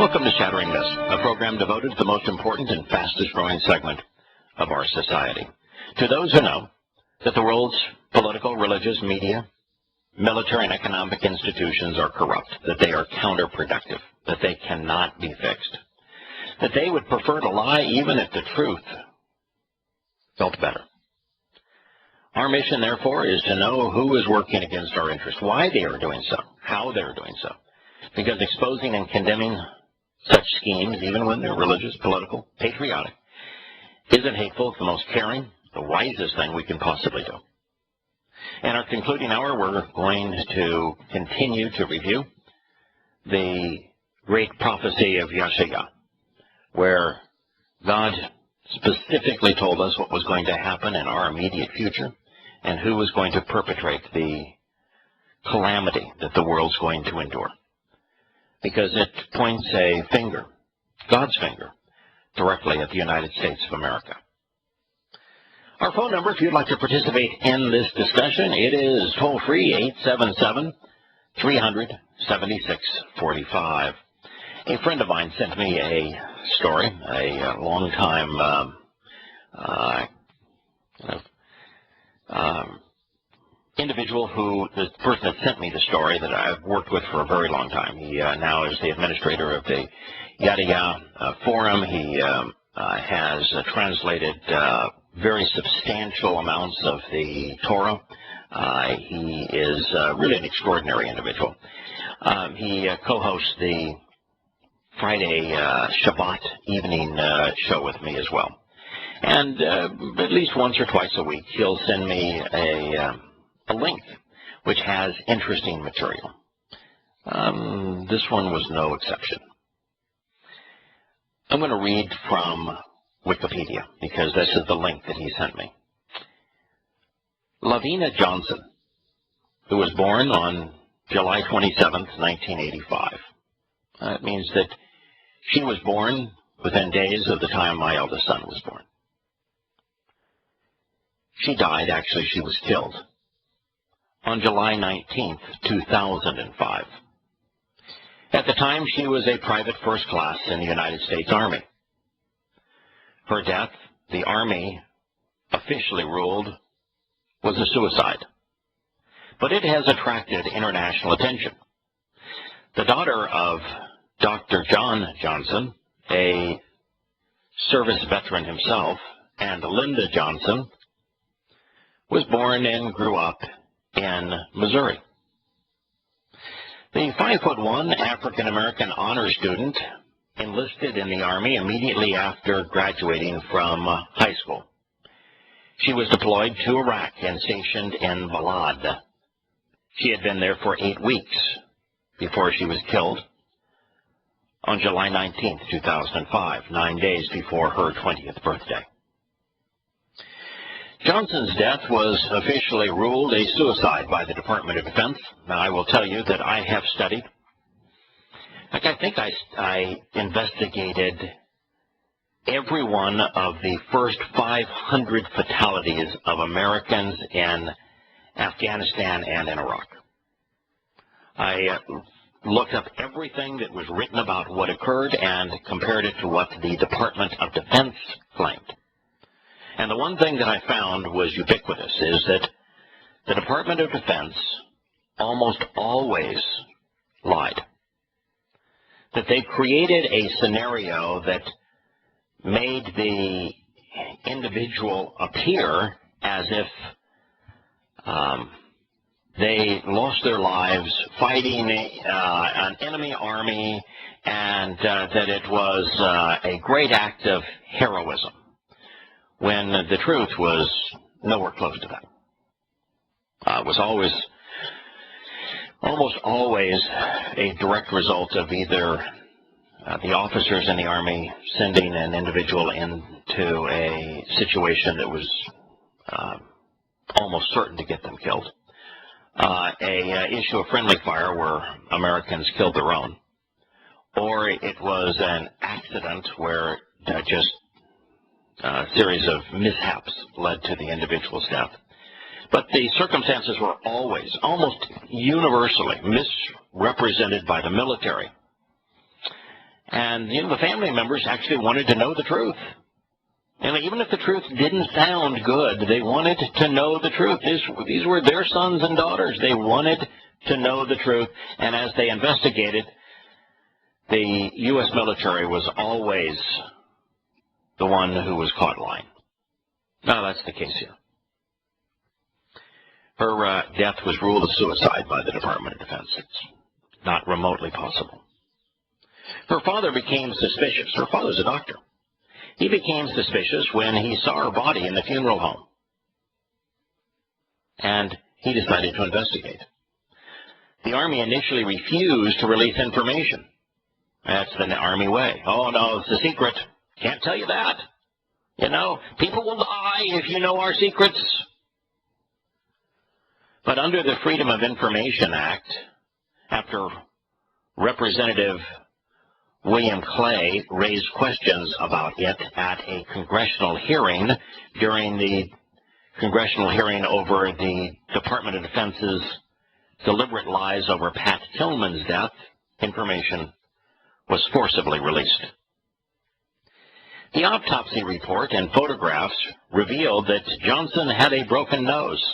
Welcome to Shattering Myths, a program devoted to the most important and fastest growing segment of our society. To those who know that the world's political, religious, media, military, and economic institutions are corrupt, that they are counterproductive, that they cannot be fixed, that they would prefer to lie even if the truth felt better. Our mission, therefore, is to know who is working against our interests, why they are doing so, how they are doing so. Because exposing and condemning such schemes, even when they're religious, political, patriotic, isn't hateful. It's the most caring, the wisest thing we can possibly do. In our concluding hour, we're going to continue to review the great prophecy of Yahowah, where God specifically told us what was going to happen in our immediate future and who was going to perpetrate the calamity that the world's going to endure. Because it points a finger, God's finger, directly at the United States of America. Our phone number, if you'd like to participate in this discussion, it is toll-free, 877-300-7645. A friend of mine sent me a story, a long-time individual the person that sent me the story that I've worked with for a very long time. He now is the administrator of the Yahowah forum. He has translated very substantial amounts of the Torah. He is really an extraordinary individual. He co-hosts the Friday Shabbat evening show with me as well. And at least once or twice a week, he'll send me a link which has interesting material. This one was no exception. I'm going to read from Wikipedia because this is the link that he sent me. Lavina Johnson, who was born on July 27th, 1985. It means that she was born within days of the time my eldest son was born. She died, actually she was killed, on July 19th, 2005. At the time, she was a private first class in the United States Army. Her death, the Army officially ruled, was a suicide. But it has attracted international attention. The daughter of Dr. John Johnson, a service veteran himself, and Linda Johnson, was born and grew up in Missouri. The 5'1" African-American honor student enlisted in the Army immediately after graduating from high school. She was deployed to Iraq and stationed in Balad. She had been there for 8 weeks before she was killed on July 19th, 2005, 9 days before her 20th birthday. Johnson's death was officially ruled a suicide by the Department of Defense. Now, I will tell you that I have studied. I think I investigated every one of the first 500 fatalities of Americans in Afghanistan and in Iraq. I looked up everything that was written about what occurred and compared it to what the Department of Defense claimed. And the one thing that I found was ubiquitous is that the Department of Defense almost always lied. That they created a scenario that made the individual appear as if they lost their lives fighting an enemy army and that it was a great act of heroism, when the truth was nowhere close to that. It was almost always a direct result of either the officers in the Army sending an individual into a situation that was almost certain to get them killed, a issue of friendly fire where Americans killed their own, or it was an accident where just a series of mishaps led to the individual's death. But the circumstances were always, almost universally, misrepresented by the military And, the family members actually wanted to know the truth. And even if the truth didn't sound good, they wanted to know the truth. These were their sons and daughters. They wanted to know the truth. And as they investigated, the U.S. military was always the one who was caught lying. Now, that's the case here. Her death was ruled a suicide by the Department of Defense. It's not remotely possible. Her father became suspicious. Her father's a doctor. He became suspicious when he saw her body in the funeral home. And he decided to investigate. The Army initially refused to release information. That's the Army way. Oh, no, it's a secret. Can't tell you that. People will die if you know our secrets. But under the Freedom of Information Act, after Representative William Clay raised questions about it at a congressional hearing during the congressional hearing over the Department of Defense's deliberate lies over Pat Tillman's death, information was forcibly released. The autopsy report and photographs revealed that Johnson had a broken nose.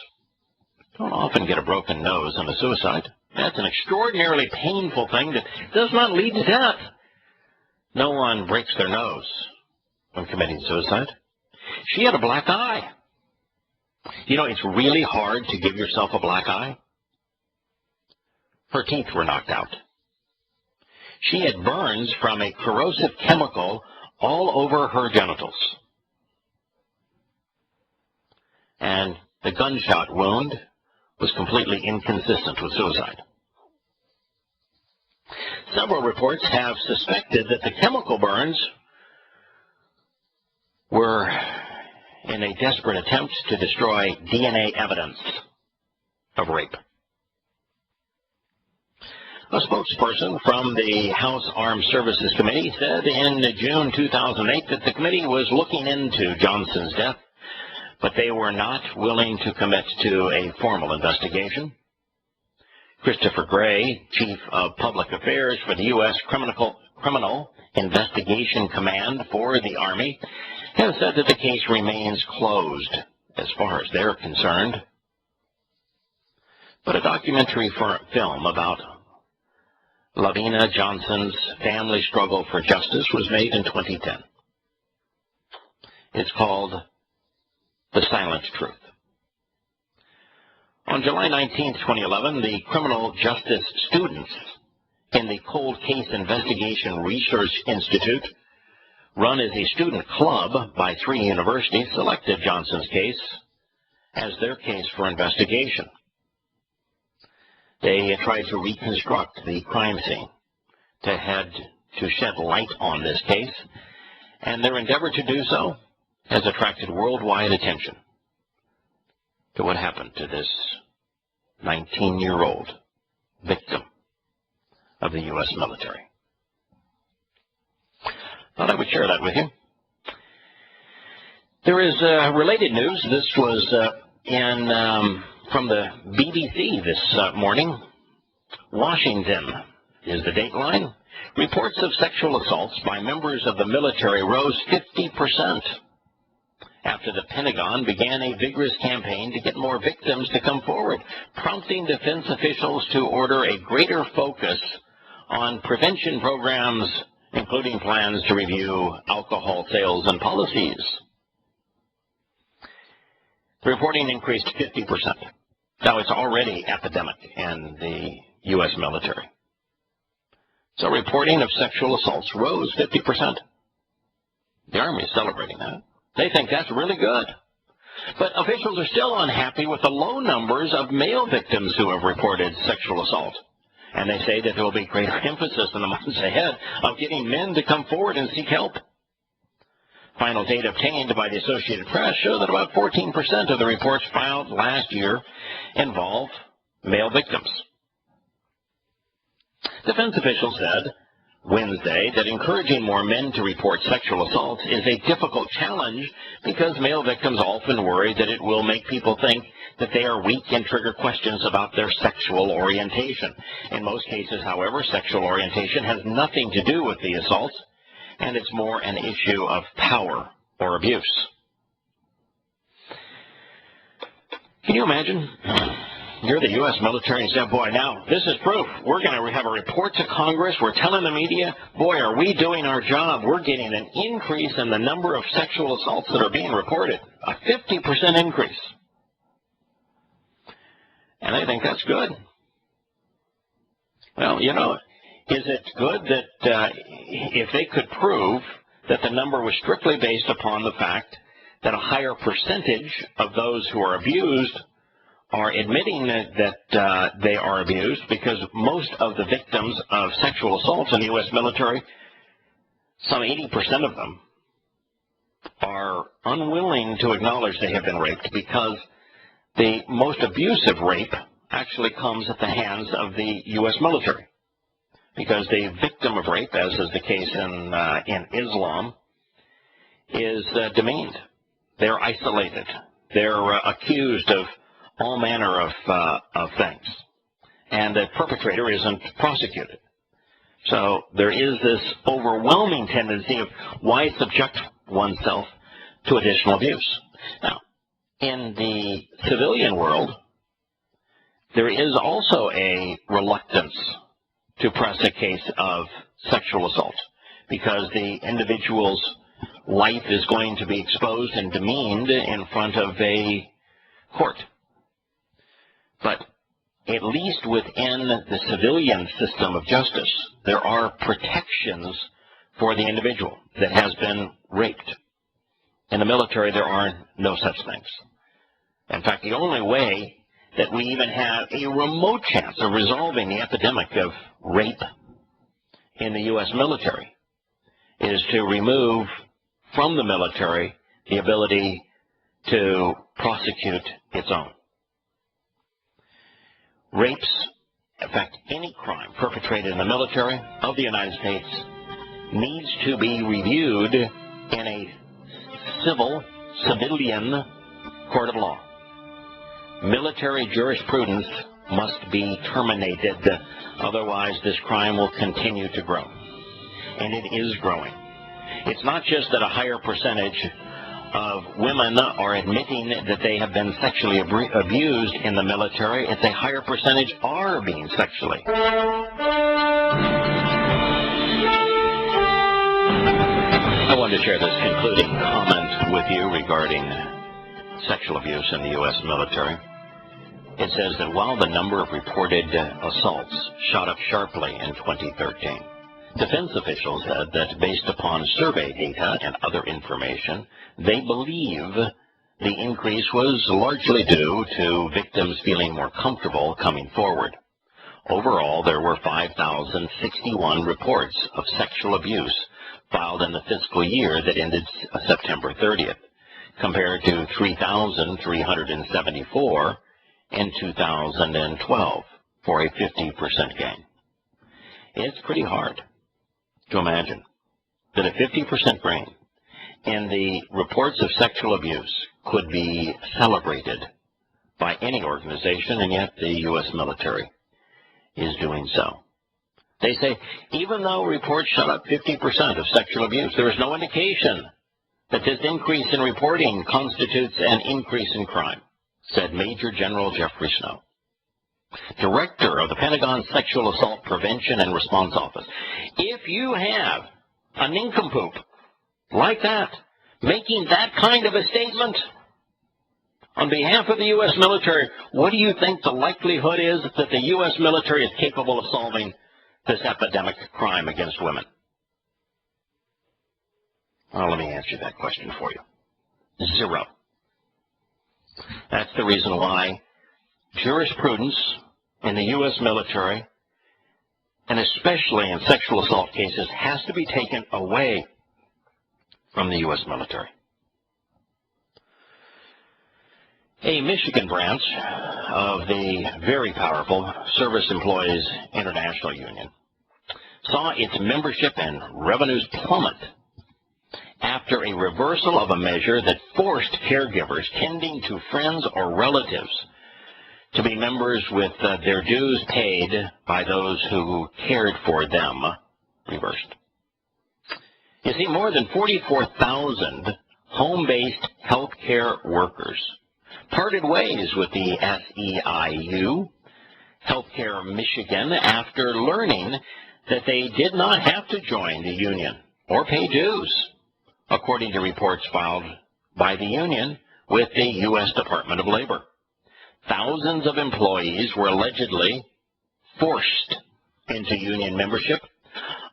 Don't often get a broken nose in a suicide. That's an extraordinarily painful thing that does not lead to death. No one breaks their nose when committing suicide. She had a black eye. It's really hard to give yourself a black eye. Her teeth were knocked out. She had burns from a corrosive chemical all over her genitals. And the gunshot wound was completely inconsistent with suicide. Several reports have suspected that the chemical burns were in a desperate attempt to destroy DNA evidence of rape. A spokesperson from the House Armed Services Committee said in June 2008 that the committee was looking into Johnson's death, but they were not willing to commit to a formal investigation. Christopher Gray, Chief of Public Affairs for the U.S. Criminal Investigation Command for the Army, has said that the case remains closed as far as they're concerned. But a documentary film about Lavina Johnson's family struggle for justice was made in 2010. It's called The Silent Truth. On July 19, 2011, the criminal justice students in the Cold Case Investigation Research Institute, run as a student club by 3 universities, selected Johnson's case as their case for investigation. They tried to reconstruct the crime scene to shed light on this case, and their endeavor to do so has attracted worldwide attention to what happened to this 19-year-old victim of the U.S. military. Thought I would share that with you. There is related news. This was from the BBC this morning. Washington is the dateline. Reports of sexual assaults by members of the military rose 50% after the Pentagon began a vigorous campaign to get more victims to come forward, prompting defense officials to order a greater focus on prevention programs, including plans to review alcohol sales and policies. The reporting increased 50%. Now, it's already epidemic in the U.S. military. So reporting of sexual assaults rose 50%. The Army is celebrating that. They think that's really good. But officials are still unhappy with the low numbers of male victims who have reported sexual assault. And they say that there will be greater emphasis in the months ahead of getting men to come forward and seek help. Final data obtained by the Associated Press show that about 14% of the reports filed last year involve male victims. Defense officials said Wednesday that encouraging more men to report sexual assaults is a difficult challenge because male victims often worry that it will make people think that they are weak and trigger questions about their sexual orientation. In most cases, however, sexual orientation has nothing to do with the assaults, and it's more an issue of power or abuse. Can you imagine? You're the U.S. military and say, boy, now, this is proof. We're going to have a report to Congress. We're telling the media, boy, are we doing our job. We're getting an increase in the number of sexual assaults that are being reported, a 50% increase. And I think that's good. Well, you know, is it good that if they could prove that the number was strictly based upon the fact that a higher percentage of those who are abused are admitting that they are abused, because most of the victims of sexual assaults in the U.S. military, some 80% of them, are unwilling to acknowledge they have been raped, because the most abusive rape actually comes at the hands of the U.S. military. Because the victim of rape, as is the case in Islam, is demeaned. They're isolated. They're accused of all manner of things. And the perpetrator isn't prosecuted. So there is this overwhelming tendency of why subject oneself to additional abuse. Now, in the civilian world, there is also a reluctance to press a case of sexual assault, because the individual's life is going to be exposed and demeaned in front of a court. But at least within the civilian system of justice, there are protections for the individual that has been raped. In the military, there are no such things. In fact, the only way that we even have a remote chance of resolving the epidemic of rape in the U.S. military is to remove from the military the ability to prosecute its own. Rapes, in fact, any crime perpetrated in the military of the United States needs to be reviewed in a civilian court of law. Military jurisprudence must be terminated, otherwise this crime will continue to grow. And it is growing. It's not just that a higher percentage of women are admitting that they have been sexually abused in the military, it's a higher percentage are being sexually. I wanted to share this concluding comment with you regarding sexual abuse in the U.S. military. It says that while the number of reported assaults shot up sharply in 2013, defense officials said that based upon survey data and other information, they believe the increase was largely due to victims feeling more comfortable coming forward. Overall, there were 5,061 reports of sexual abuse filed in the fiscal year that ended September 30th, compared to 3,374 in 2012, for a 50% gain. It's pretty hard to imagine that a 50% gain in the reports of sexual abuse could be celebrated by any organization, and yet the U.S. military is doing so. They say, even though reports shot up 50% of sexual abuse, there is no indication that this increase in reporting constitutes an increase in crime, said Major General Jeffrey Snow, director of the Pentagon Sexual Assault Prevention and Response Office. If you have a nincompoop like that, making that kind of a statement on behalf of the U.S. military, what do you think the likelihood is that the U.S. military is capable of solving this epidemic crime against women? Well, let me answer that question for you. 0. That's the reason why jurisprudence in the U.S. military, and especially in sexual assault cases, has to be taken away from the U.S. military. A Michigan branch of the very powerful Service Employees International Union saw its membership and revenues plummet after a reversal of a measure that forced caregivers tending to friends or relatives to be members with their dues paid by those who cared for them reversed. You see, more than 44,000 home-based healthcare workers parted ways with the SEIU, Healthcare Michigan, after learning that they did not have to join the union or pay dues, according to reports filed by the union with the U.S. Department of Labor. Thousands of employees were allegedly forced into union membership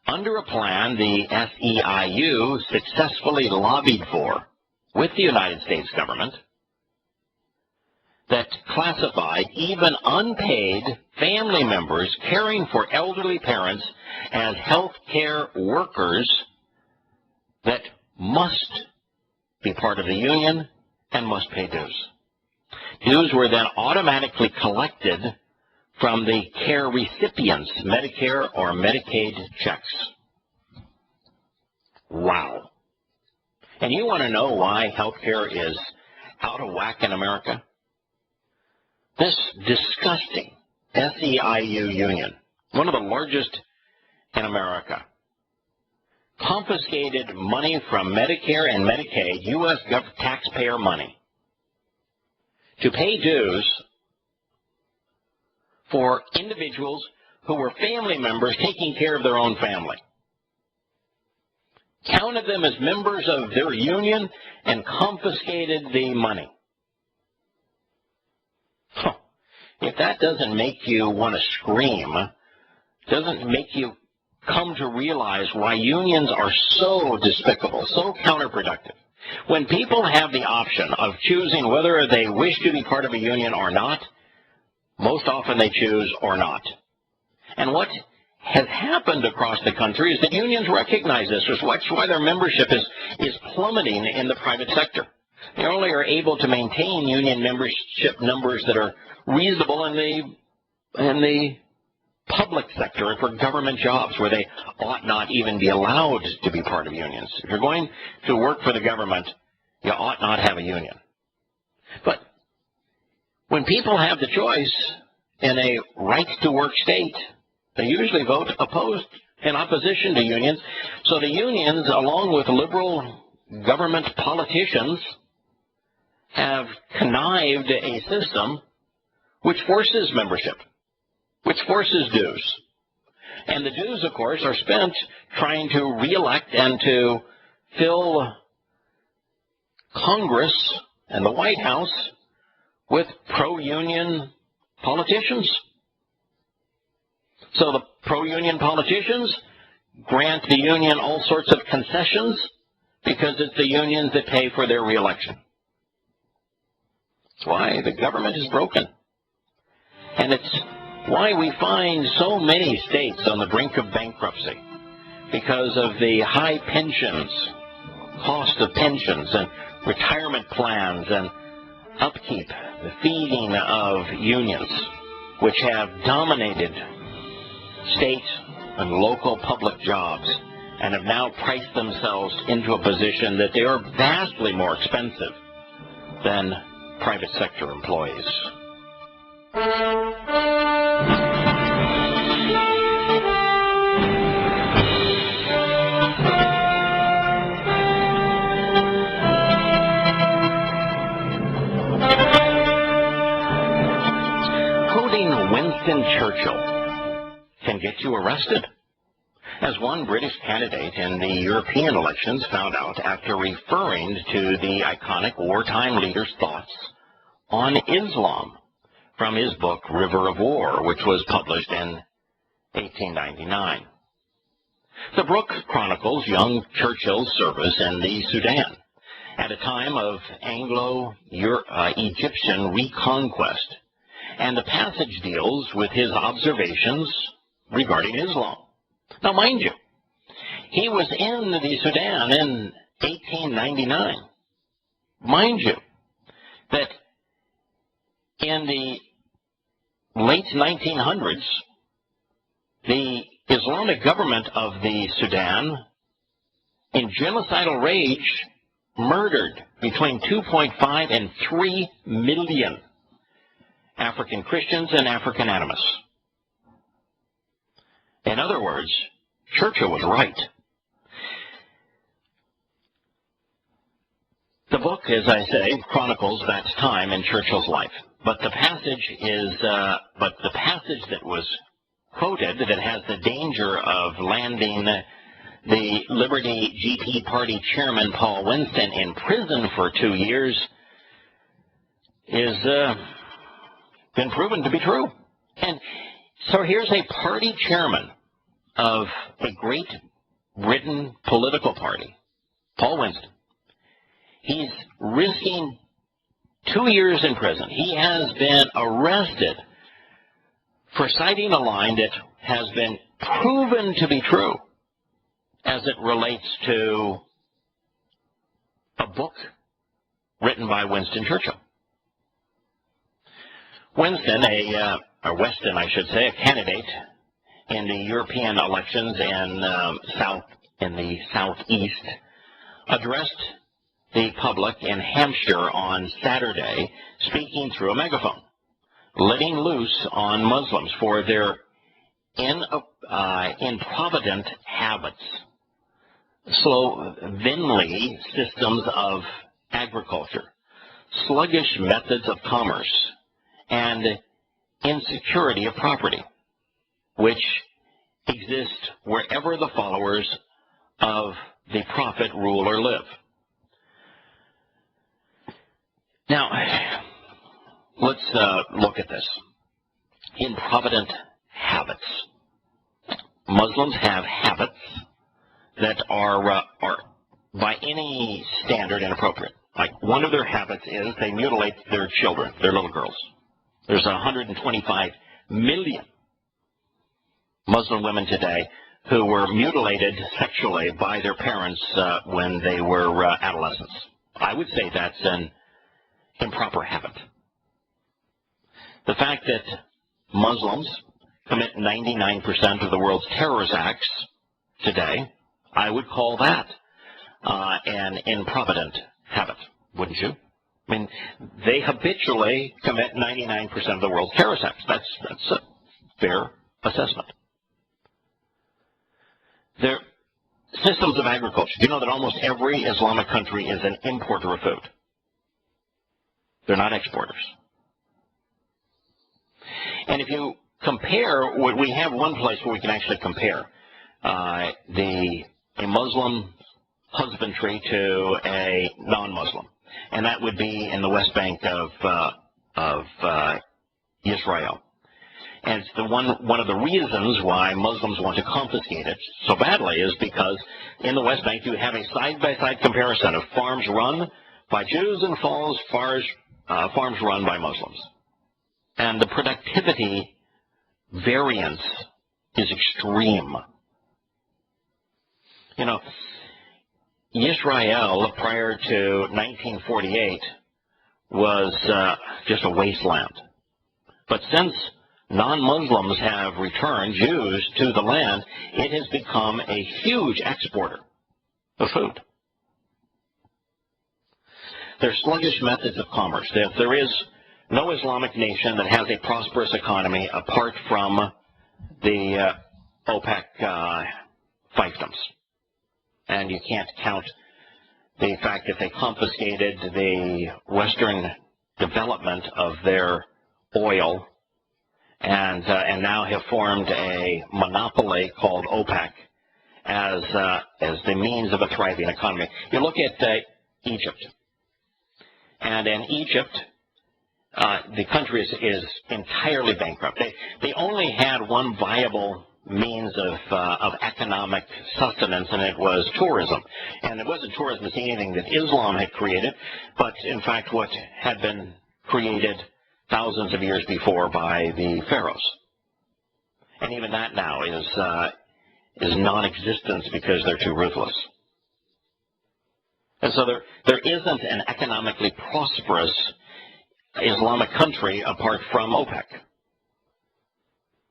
under a plan the SEIU successfully lobbied for with the United States government that classified even unpaid family members caring for elderly parents as health care workers that must be part of the union and must pay dues. Dues were then automatically collected from the care recipients' Medicare or Medicaid checks. Wow. And you want to know why healthcare is out of whack in America? This disgusting SEIU union, one of the largest in America, confiscated money from Medicare and Medicaid, U.S. taxpayer money, to pay dues for individuals who were family members taking care of their own family. Counted them as members of their union and confiscated the money. If that doesn't make you want to scream, doesn't make you come to realize why unions are so despicable, so counterproductive. When people have the option of choosing whether they wish to be part of a union or not, most often they choose or not. And what has happened across the country is that unions recognize this. That's why their membership is plummeting in the private sector. They only are able to maintain union membership numbers that are reasonable in the public sector and for government jobs where they ought not even be allowed to be part of unions. If you're going to work for the government, you ought not have a union. But when people have the choice in a right-to-work state, they usually vote opposed in opposition to unions. So the unions, along with liberal government politicians, have connived a system which forces membership, which forces dues. And the dues, of course, are spent trying to reelect and to fill Congress and the White House with pro-union politicians. So the pro-union politicians grant the union all sorts of concessions because it's the unions that pay for their reelection. That's why the government is broken. And it's why we find so many states on the brink of bankruptcy, because of the high pensions, cost of pensions and retirement plans and upkeep, the feeding of unions, which have dominated state and local public jobs and have now priced themselves into a position that they are vastly more expensive than private sector employees. Quoting Winston Churchill can get you arrested, as one British candidate in the European elections found out after referring to the iconic wartime leader's thoughts on Islam from his book River of War, which was published in 1899. The book chronicles young Churchill's service in the Sudan at a time of Anglo-Egyptian reconquest, and the passage deals with his observations regarding Islam. Now, mind you, he was in the Sudan in 1899. Mind you, that in the late 1900s, the Islamic government of the Sudan, in genocidal rage, murdered between 2.5 and 3 million African Christians and African animists. In other words, Churchill was right. The book, as I say, chronicles that time in Churchill's life. But the passage that was quoted that has the danger of landing the Liberty GP Party chairman Paul Winston in prison for 2 years is been proven to be true. And so here's a party chairman of a Great Britain political party, Paul Winston. He's risking 2 years in prison. He has been arrested for citing a line that has been proven to be true as it relates to a book written by Winston Churchill. Winston, Weston, I should say, a candidate in the European elections in the southeast, addressed the public in Hampshire on Saturday, speaking through a megaphone, letting loose on Muslims for their improvident habits, slovenly systems of agriculture, sluggish methods of commerce, and insecurity of property, which exist wherever the followers of the prophet rule or live. Now, let's look at this. Improvident habits. Muslims have habits that are by any standard inappropriate. Like, one of their habits is they mutilate their children, their little girls. There's 125 million Muslim women today who were mutilated sexually by their parents when they were adolescents. I would say that's an improper habit. The fact that Muslims commit 99% of the world's terrorist acts today, I would call that an improvident habit, wouldn't you? I mean, they habitually commit 99% of the world's terrorist acts. That's a fair assessment. Their systems of agriculture. Do you know that almost every Islamic country is an importer of food? They're not exporters. And if you compare, we have one place where we can actually compare a Muslim husbandry to a non-Muslim, and that would be in the West Bank of Israel. And it's one of the reasons why Muslims want to confiscate it so badly is because in the West Bank you have a side-by-side comparison of farms run by Jews and farms run by Muslims. And the productivity variance is extreme. You know, Israel prior to 1948 was just a wasteland. But since non-Muslims have returned, Jews, to the land, it has become a huge exporter of food. There's sluggish methods of commerce. There is no Islamic nation that has a prosperous economy apart from the OPEC fiefdoms. And you can't count the fact that they confiscated the Western development of their oil and now have formed a monopoly called OPEC as the means of a thriving economy. You look at Egypt. And in Egypt, the country is entirely bankrupt. They only had one viable means of economic sustenance, and it was tourism. And it wasn't tourism as anything that Islam had created, but in fact what had been created thousands of years before by the pharaohs. And even that now is non-existent because they're too ruthless. And so there isn't an economically prosperous Islamic country apart from OPEC.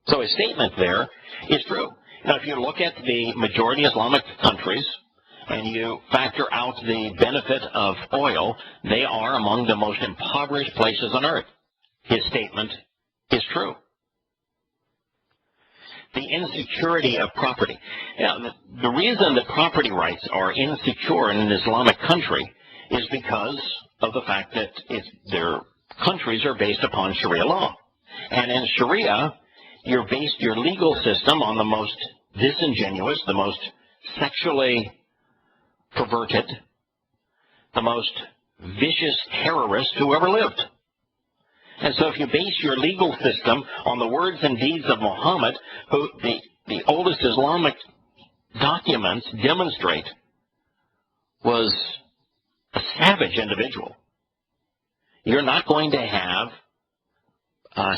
So his statement there is true. Now, if you look at the majority Islamic countries and you factor out the benefit of oil, they are among the most impoverished places on earth. His statement is true. The insecurity of property. The reason that property rights are insecure in an Islamic country is because of the fact that their countries are based upon Sharia law. And in Sharia, you're based your legal system on the most disingenuous, the most sexually perverted, the most vicious terrorist who ever lived. And so if you base your legal system on the words and deeds of Muhammad, who the oldest Islamic documents demonstrate was a savage individual, you're not going to have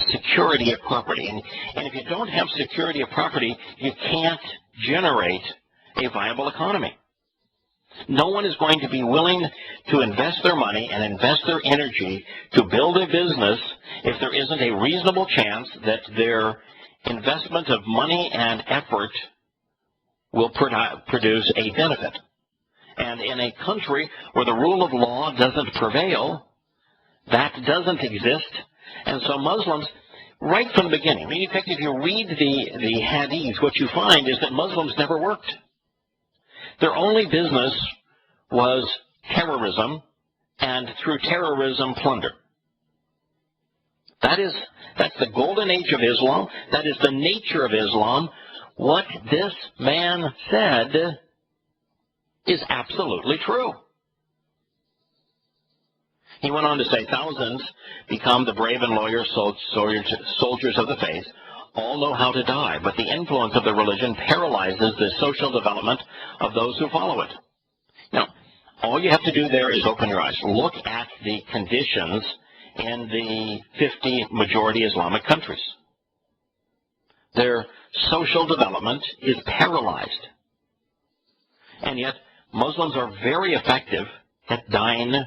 security of property. And if you don't have security of property, you can't generate a viable economy. No one is going to be willing to invest their money and invest their energy to build a business if there isn't a reasonable chance that their investment of money and effort will produce a benefit. And in a country where the rule of law doesn't prevail, that doesn't exist. And so Muslims, right from the beginning, in fact, if you read the hadith, what you find is that Muslims never worked. Their only business was terrorism, and through terrorism, plunder. That's the golden age of Islam. That is the nature of Islam. What this man said is absolutely true. He went on to say, thousands become the brave and loyal soldiers of the faith. All know how to die, but the influence of the religion paralyzes the social development of those who follow it. Now, all you have to do there is open your eyes. Look at the conditions in the 50 majority Islamic countries. Their social development is paralyzed. And yet, Muslims are very effective at dying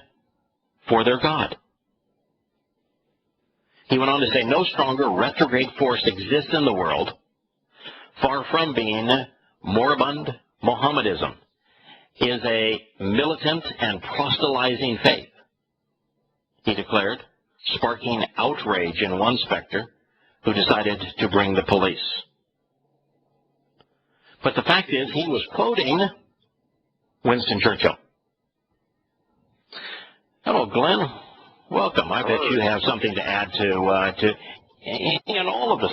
for their God. He went on to say, no stronger retrograde force exists in the world, far from being moribund. Mohammedism is a militant and proselytizing faith, he declared, sparking outrage in one specter who decided to bring the police. But the fact is, he was quoting Winston Churchill. Hello, Glenn. Welcome. I bet you have something to add to in all of the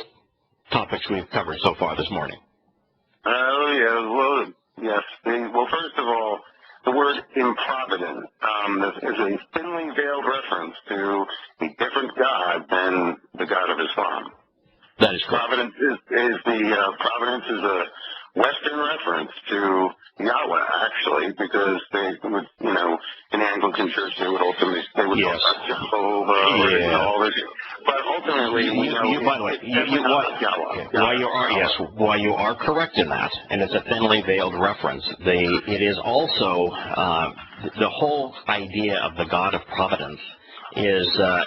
topics we've covered so far this morning. Oh, yeah. Well, yes. Well, first of all, the word improvident is a thinly veiled reference to a different God than the God of Islam. That is correct. Providence is a Western reference to Yahowah, actually, because they would, in the Anglican Church, they would talk about Jehovah and all this. But ultimately, by the way, while you are correct in that, and it's a thinly veiled reference, it is also the whole idea of the God of providence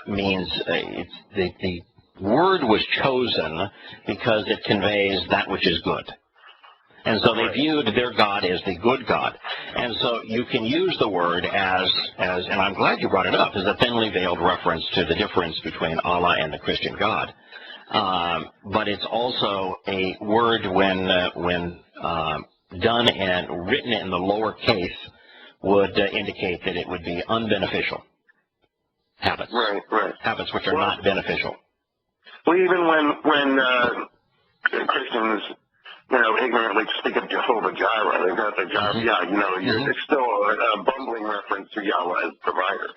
means the word was chosen because it conveys that which is good. And so they viewed their God as the good God. And so you can use the word as and I'm glad you brought it up, as a thinly veiled reference to the difference between Allah and the Christian God. But it's also a word when done and written in the lower case would indicate that it would be unbeneficial habits. Right. Habits which are not beneficial. Well, even when Christians, ignorantly speak of Jehovah Jireh, they've got the Jireh, it's still a bumbling reference to Yahweh as provider,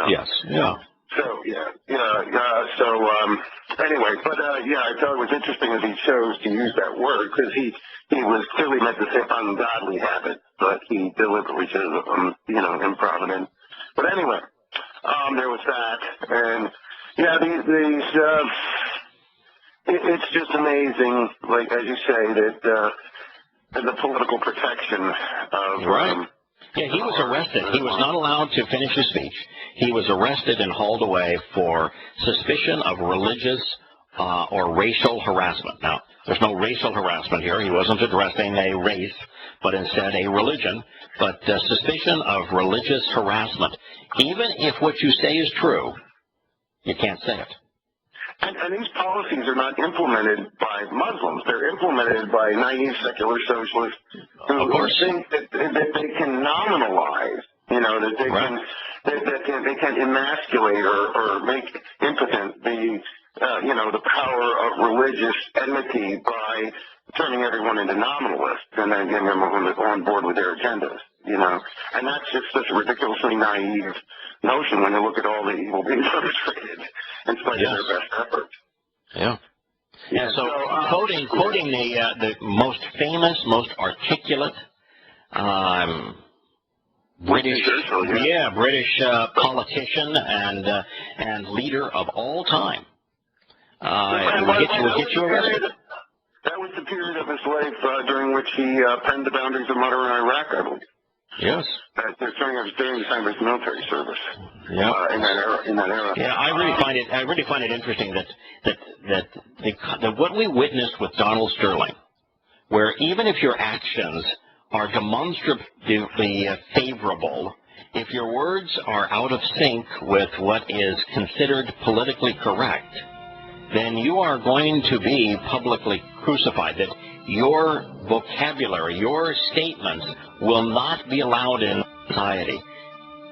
Yes, yeah. So, anyway, but, I thought it was interesting that he chose to use that word, because he was clearly meant to say ungodly habit, but he deliberately chose, improvident. But anyway, there was that, and, it's just amazing, like, as you say, that the political protection of... Right. Yeah, he was arrested. He was not allowed to finish his speech. He was arrested and hauled away for suspicion of religious or racial harassment. Now, there's no racial harassment here. He wasn't addressing a race, but instead a religion. But suspicion of religious harassment. Even if what you say is true, you can't say it. And these policies are not implemented by Muslims. They're implemented by naive secular socialists who think that they can nominalize, that they right. they can emasculate or make impotent the power of religious enmity by turning everyone into nominalists and then getting them on board with their agendas, And that's just such a ridiculously naive notion when you look at all the evil being perpetrated in spite of their best efforts. Yeah. Yeah. So quoting the most famous, most articulate British politician and leader of all time. Will get you arrested. That was the period of his life during which he penned the boundaries of modern Iraq, I believe. Yes. During the time of his military service. Yeah. In that era. Yeah, I really find it interesting that what we witnessed with Donald Sterling, where even if your actions are demonstrably favorable, if your words are out of sync with what is considered politically correct, then you are going to be publicly crucified, that your vocabulary, your statements will not be allowed in society.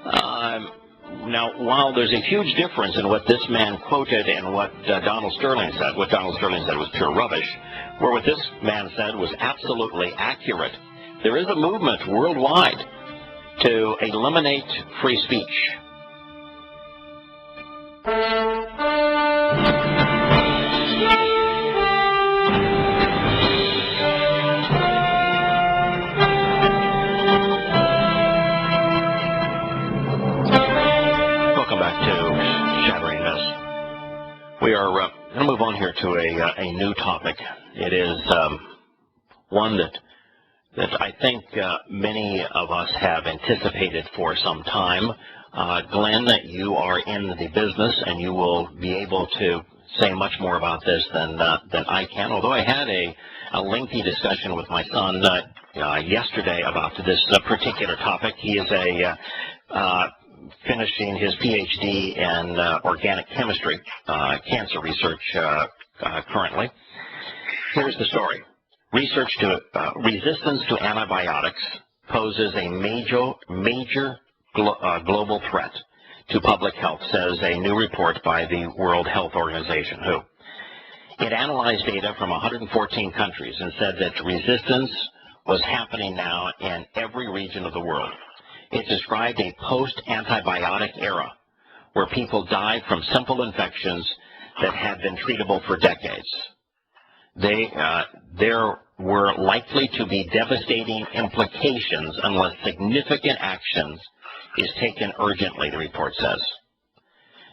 Now, while there's a huge difference in what this man quoted and what Donald Sterling said, what Donald Sterling said was pure rubbish, where what this man said was absolutely accurate, there is a movement worldwide to eliminate free speech. Welcome back to Shattering Myths. We are going to move on here to a new topic. It is one that I think many of us have anticipated for some time. Glenn, you are in the business, and you will be able to say much more about this than I can, although I had a lengthy discussion with my son yesterday about this particular topic. He is finishing his PhD in organic chemistry, cancer research currently. Here's the story. Resistance to antibiotics poses a major global threat to public health, says a new report by the World Health Organization, WHO. It analyzed data from 114 countries and said that resistance was happening now in every region of the world. It described a post-antibiotic era where people died from simple infections that had been treatable for decades. There were likely to be devastating implications unless significant actions is taken urgently, the report says.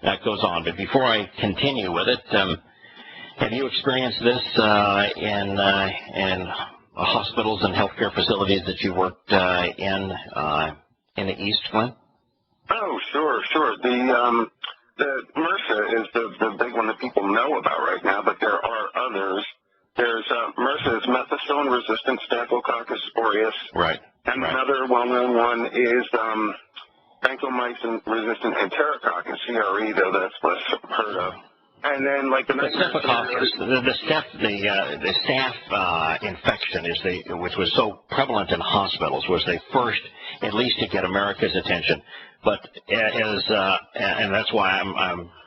That goes on, but before I continue with it, have you experienced this in hospitals and healthcare facilities that you worked in the East, Glenn? Oh, sure. The MRSA is the big one that people know about right now, but there are others. There's MRSA is methicillin-resistant Staphylococcus aureus. Right. And another well-known one is vancomycin-resistant Enterococcus, CRE, though that's less heard of. And then, like the staph infection which was so prevalent in hospitals, was the first, at least, to get America's attention. But and that's why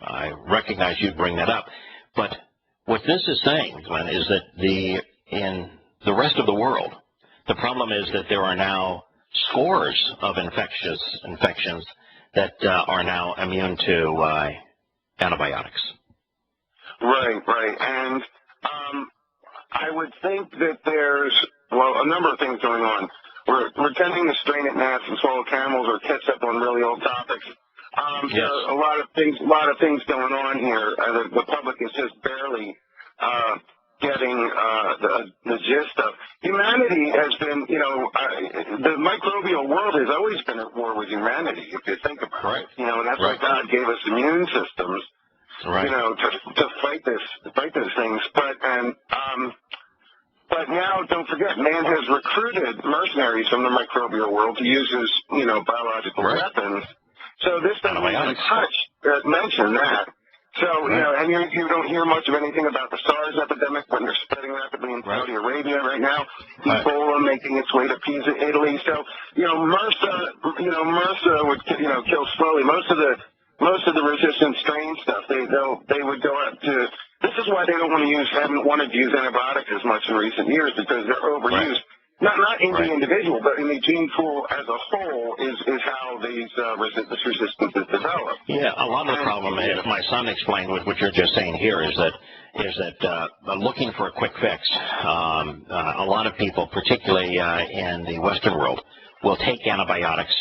I recognize you bring that up. But what this is saying, Glenn, is that in the rest of the world, the problem is that there are now scores of infections that are now immune to antibiotics. Right. And I would think that there's, a number of things going on. We're tending to strain at gnats and swallow camels or catch up on really old topics. There are a lot of things going on here. The public is just barely getting the gist of. Humanity has been, the microbial world has always been at war with humanity, if you think about it. And that's why God gave us immune systems, to fight this those things. But now, don't forget, man has recruited mercenaries from the microbial world to use his, biological weapons. So this doesn't even mention that. So, and you don't hear much of anything about the SARS epidemic when they're spreading rapidly in Saudi Arabia right now. Ebola making its way to Pisa, Italy. So, MRSA would, kill slowly. Most of the resistant strain stuff, they would go up to. This is why they haven't wanted to use antibiotics as much in recent years, because they're overused. Not in the individual, but in the gene pool as a whole is how this resistance is developed. Yeah, a lot of the problem, as my son explained with what you're just saying here, is that looking for a quick fix. A lot of people, particularly in the Western world, will take antibiotics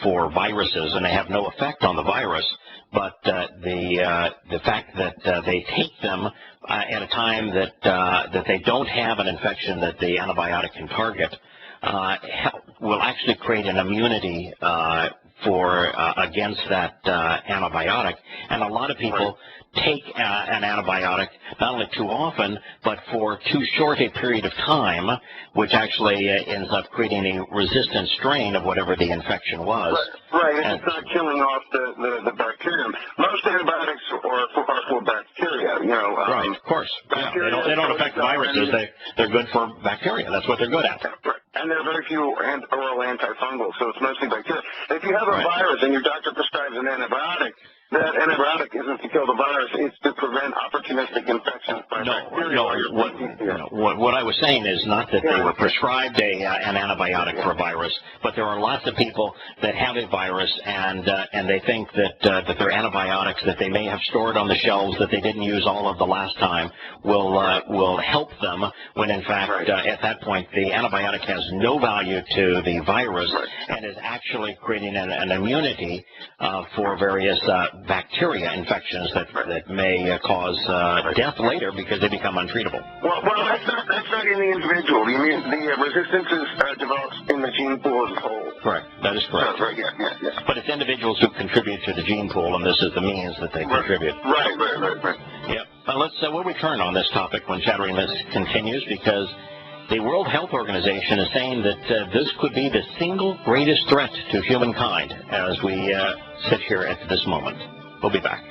for viruses, and they have no effect on the virus. But the fact that they take them at a time that they don't have an infection that the antibiotic can target will actually create an immunity against that antibiotic. And a lot of people take an antibiotic not only too often, but for too short a period of time, which actually ends up creating a resistant strain of whatever the infection was. Right, and it's not killing off the bacterium. Most antibiotics are for bacteria, Right, of course. Yeah, they don't affect viruses. They're good for bacteria. That's what they're good at. And there are very few oral antifungals, so it's mostly bacteria. If you have a virus and your doctor prescribes an antibiotic, that antibiotic isn't to kill the virus, it's to prevent opportunistic infections by bacteria. What I was saying is not that they were prescribed an antibiotic for a virus, but there are lots of people that have a virus and they think that their antibiotics that they may have stored on the shelves that they didn't use all of the last time will help them, when in fact at that point the antibiotic has no value to the virus and is actually creating an immunity for various bacteria infections that may cause death later because they become untreatable. Well, that's not in the individual. The resistance develops in the gene pool as a whole. Correct. That is correct. Yeah. But it's individuals who contribute to the gene pool, and this is the means that they contribute. Right. Yeah. We'll return on this topic when Shattering Myths continues, because the World Health Organization is saying that this could be the single greatest threat to humankind as we sit here at this moment. We'll be back.